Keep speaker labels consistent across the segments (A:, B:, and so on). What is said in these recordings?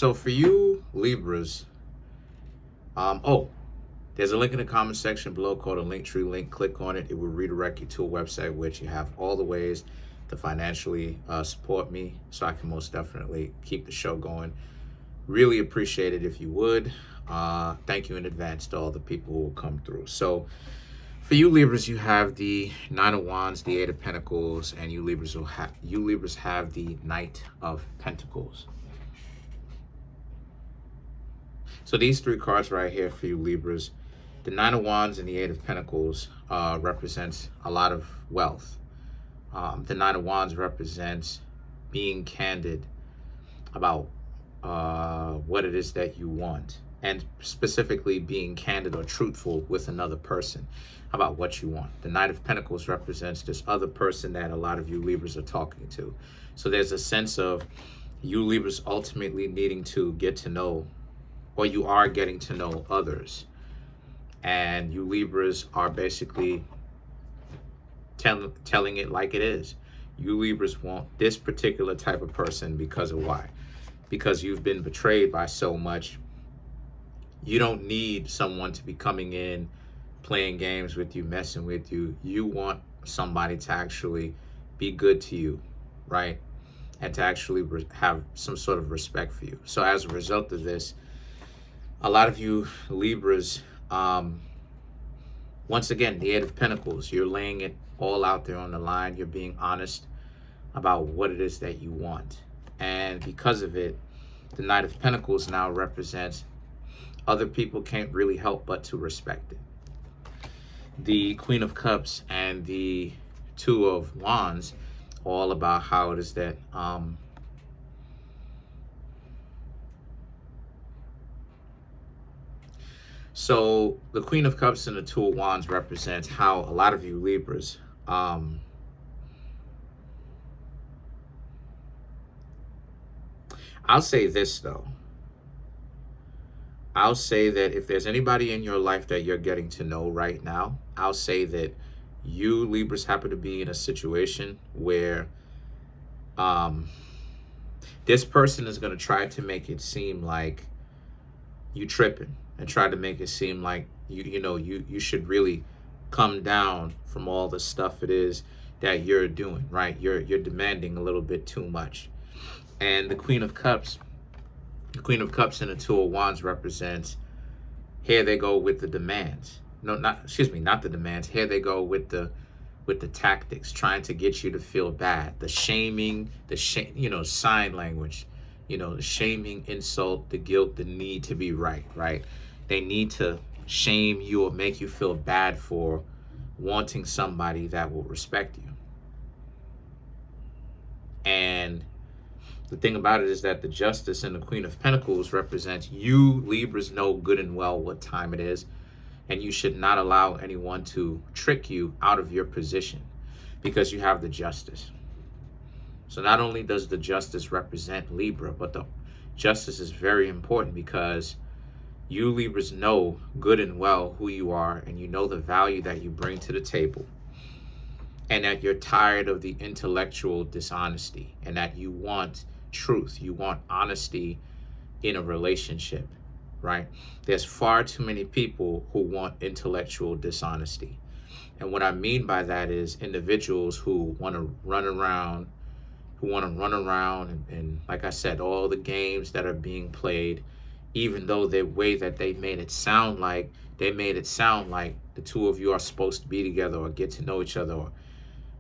A: So for you Libras, there's a link in the comment section below called a Linktree link. Click on it. It will redirect you to a website which you have all the ways to financially support me so I can most definitely keep the show going. Really appreciate it if you would. Thank you in advance to all the people who will come through. So for you Libras, you have the Nine of Wands, the Eight of Pentacles, and you Libras have the Knight of Pentacles. So these three cards right here for you Libras, the Nine of Wands and the Eight of Pentacles represents a lot of wealth. The Nine of Wands represents being candid about what it is that you want, and specifically being candid or truthful with another person about what you want. The Knight of Pentacles represents this other person that a lot of you Libras are talking to. So there's a sense of you Libras ultimately needing to get to know, or you are getting to know others. And you Libras are basically telling it like it is. You Libras want this particular type of person because of why? Because you've been betrayed by so much. You don't need someone to be coming in, playing games with you, messing with you. You want somebody to actually be good to you, right? And to actually have some sort of respect for you. So as a result of this, a lot of you Libras, once again, the Eight of Pentacles, you're laying it all out there on the line. You're being honest about what it is that you want. And because of it, the Knight of Pentacles now represents other people can't really help but to respect it. The Queen of Cups and the Two of Wands, all about how it is that so the Queen of Cups and the Two of Wands represents how a lot of you Libras I'll say this though. I'll say that if there's anybody in your life that you're getting to know right now, I'll say that you Libras happen to be in a situation where this person is going to try to make it seem like you tripping and try to make it seem like you should really come down from all the stuff it is that you're doing, right? You're demanding a little bit too much. And the Queen of Cups and the Two of Wands represents, here they go with the demands. No, not the demands. Here they go with the tactics, trying to get you to feel bad. The shaming, sign language, the shaming, insult, the guilt, the need to be right? They need to shame you or make you feel bad for wanting somebody that will respect you. And the thing about it is that the Justice and the Queen of Pentacles represents you Libras know good and well what time it is, and you should not allow anyone to trick you out of your position because you have the Justice. So not only does the Justice represent Libra, but the Justice is very important because you Libras know good and well who you are, and you know the value that you bring to the table, and that you're tired of the intellectual dishonesty, and that you want truth, you want honesty in a relationship, right? There's far too many people who want intellectual dishonesty. And what I mean by that is individuals who want to run around and like I said, all the games that are being played, even though the way that they made it sound like the two of you are supposed to be together or get to know each other, or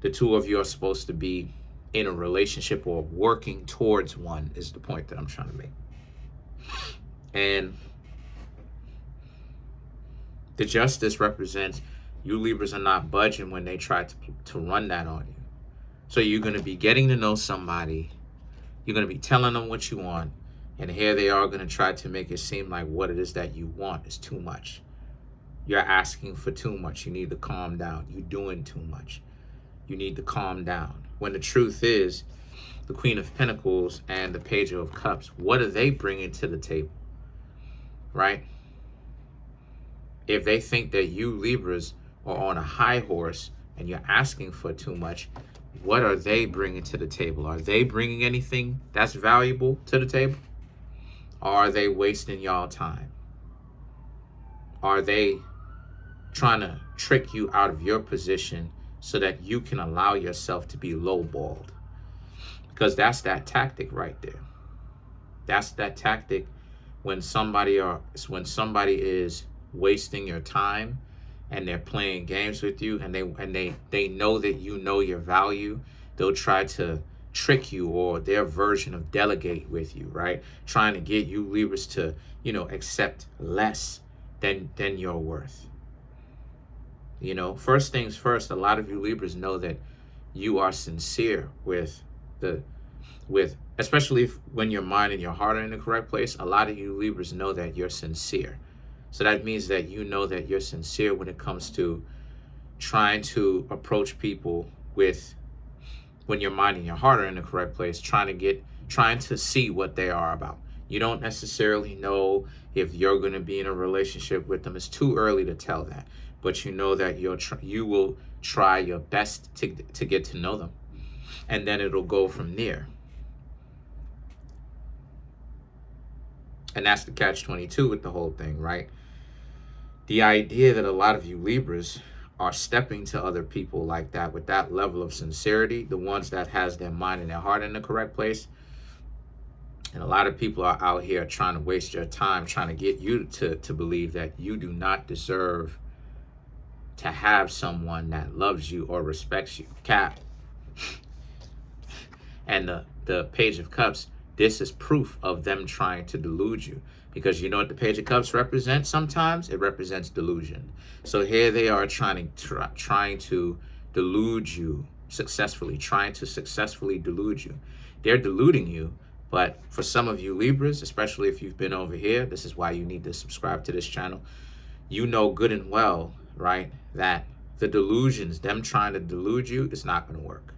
A: the two of you are supposed to be in a relationship or working towards one, is the point that I'm trying to make. And the Justice represents you Libras are not budging when they try to run that on you. So you're going to be getting to know somebody, you're going to be telling them what you want, and here they are going to try to make it seem like what it is that you want is too much. You're asking for too much. You need to calm down. You're doing too much. You need to calm down. When the truth is, the Queen of Pentacles and the Page of Cups, what are they bringing to the table, right? If they think that you Libras are on a high horse and you're asking for too much, what are they bringing to the table? Are they bringing anything that's valuable to the table? Are they wasting y'all time? Are they trying to trick you out of your position so that you can allow yourself to be lowballed? Because that's that tactic right there. That's that tactic when somebody is wasting your time and they're playing games with you, and they know that you know your value. They'll try to trick you, or their version of delegate with you, right? Trying to get you Libras to, accept less than your worth. First things first, a lot of you Libras know that you are sincere with especially when your mind and your heart are in the correct place. A lot of you Libras know that you're sincere. So that means that you know that you're sincere when it comes to trying to approach people when your mind and your heart are in the correct place, trying to see what they are about. You don't necessarily know if you're going to be in a relationship with them. It's too early to tell that. But you know that you will try your best to get to know them. And then it'll go from there. And that's the catch-22 with the whole thing, right? The idea that a lot of you Libras are stepping to other people like that with that level of sincerity, the ones that has their mind and their heart in the correct place. And a lot of people are out here trying to waste your time, trying to get you to believe that you do not deserve to have someone that loves you or respects you. Cap. And the Page of Cups, this is proof of them trying to delude you. Because you know what the Page of Cups represents sometimes? It represents delusion. So here they are trying to delude you successfully, trying to successfully delude you. They're deluding you, but for some of you Libras, especially if you've been over here, this is why you need to subscribe to this channel. You know good and well, right, that the delusions, them trying to delude you, is not going to work.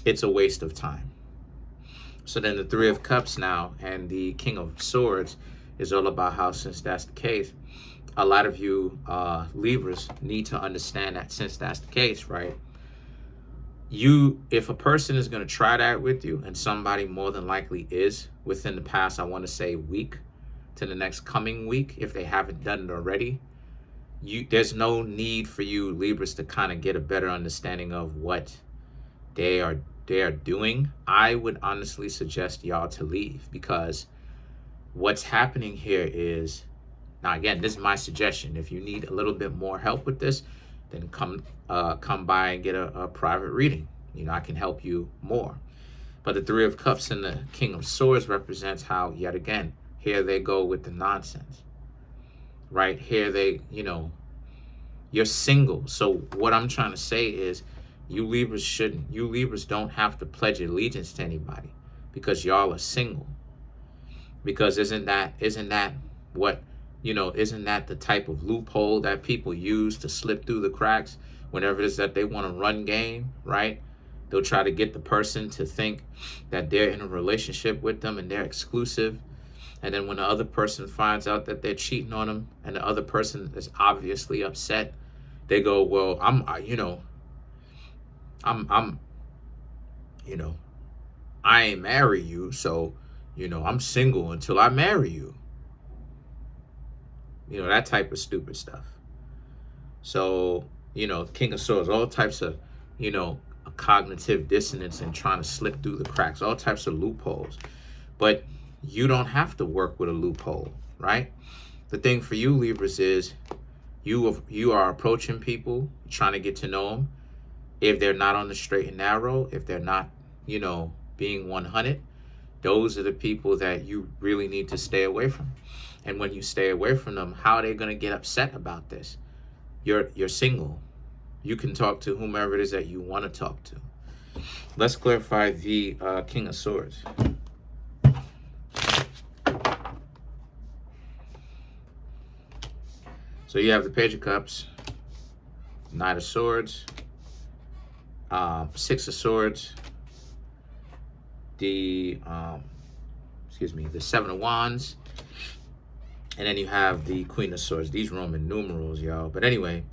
A: It's a waste of time. So then the Three of Cups now and the King of Swords is all about how, since that's the case, a lot of you Libras need to understand that since that's the case, right? If a person is going to try that with you, and somebody more than likely is within the past, I want to say week to the next coming week, if they haven't done it already, there's no need for you Libras to kind of get a better understanding of what they are doing. I would honestly suggest y'all to leave, because what's happening here is, now again, this is my suggestion. If you need a little bit more help with this, then come by and get a private reading. I can help you more. But the Three of Cups and the King of Swords represents how, yet again, here they go with the nonsense. Right? Here you're single. So what I'm trying to say is, you Libras don't have to pledge allegiance to anybody, because y'all are single. Because isn't that what, isn't that the type of loophole that people use to slip through the cracks whenever it is that they want to run game, right? They'll try to get the person to think that they're in a relationship with them and they're exclusive. And then when the other person finds out that they're cheating on them and the other person is obviously upset, they go, well, I ain't marry you, so, I'm single until I marry you. That type of stupid stuff. So, King of Swords, all types of, a cognitive dissonance and trying to slip through the cracks, all types of loopholes. But you don't have to work with a loophole, right? The thing for you Libras is you are approaching people, trying to get to know them. If they're not on the straight and narrow, if they're not, being 100, those are the people that you really need to stay away from. And when you stay away from them, how are they going to get upset about this? You're single. You can talk to whomever it is that you want to talk to. Let's clarify the King of Swords. So you have the Page of Cups, Knight of Swords, Six of Swords, the Seven of Wands, and then you have the Queen of Swords. These Roman numerals, y'all. But anyway,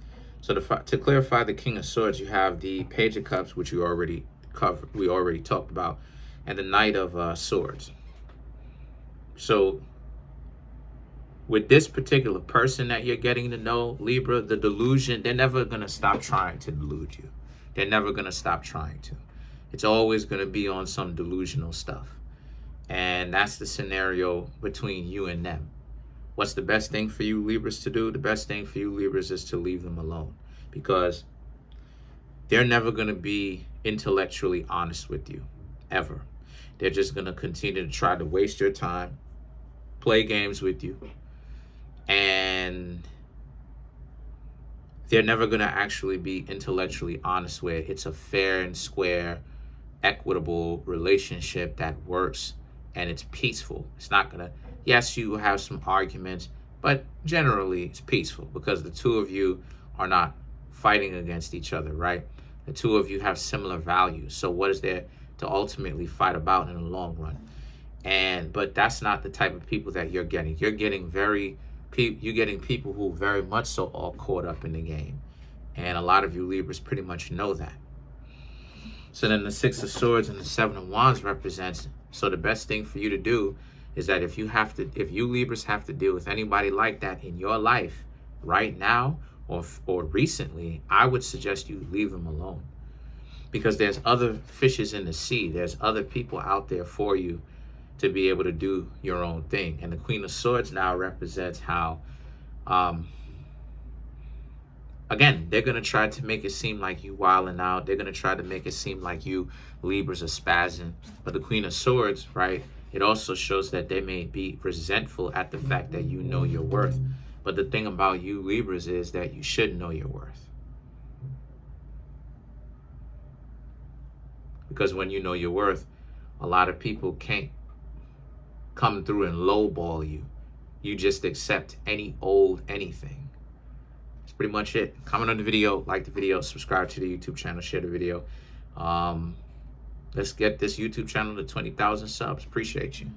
A: so to clarify the King of Swords, you have the Page of Cups, which we already talked about, and the Knight of Swords. So with this particular person that you're getting to know, Libra, the delusion, they're never going to stop trying to delude you. They're never going to stop trying to. It's always going to be on some delusional stuff. And that's the scenario between you and them. What's the best thing for you Libras to do? The best thing for you Libras is to leave them alone, because they're never going to be intellectually honest with you, ever. They're just going to continue to try to waste your time, play games with you, and they're never going to actually be intellectually honest where it's a fair and square, equitable relationship that works and it's peaceful. It's not going to, yes, you have some arguments, but generally it's peaceful because the two of you are not fighting against each other, right? The two of you have similar values. So what is there to ultimately fight about in the long run? But that's not the type of people that you're getting. You're getting people who very much so all caught up in the game. And a lot of you Libras pretty much know that. So then the Six of Swords and the Seven of Wands represents, so the best thing for you to do is that if you Libras have to deal with anybody like that in your life right now or recently, I would suggest you leave them alone, because there's other fishes in the sea. There's other people out there for you to be able to do your own thing. And the Queen of Swords now represents how, again, they're going to try to make it seem like you wilding out. They're going to try to make it seem like you Libras are spazzing. But the Queen of Swords, right, it also shows that they may be resentful at the fact that you know your worth. But the thing about you Libras is that you should know your worth. Because when you know your worth, a lot of people can't come through and lowball you. You just accept any old anything. That's pretty much it. Comment on the video, like the video, subscribe to the YouTube channel, share the video. Let's get this YouTube channel to 20,000 subs. Appreciate you.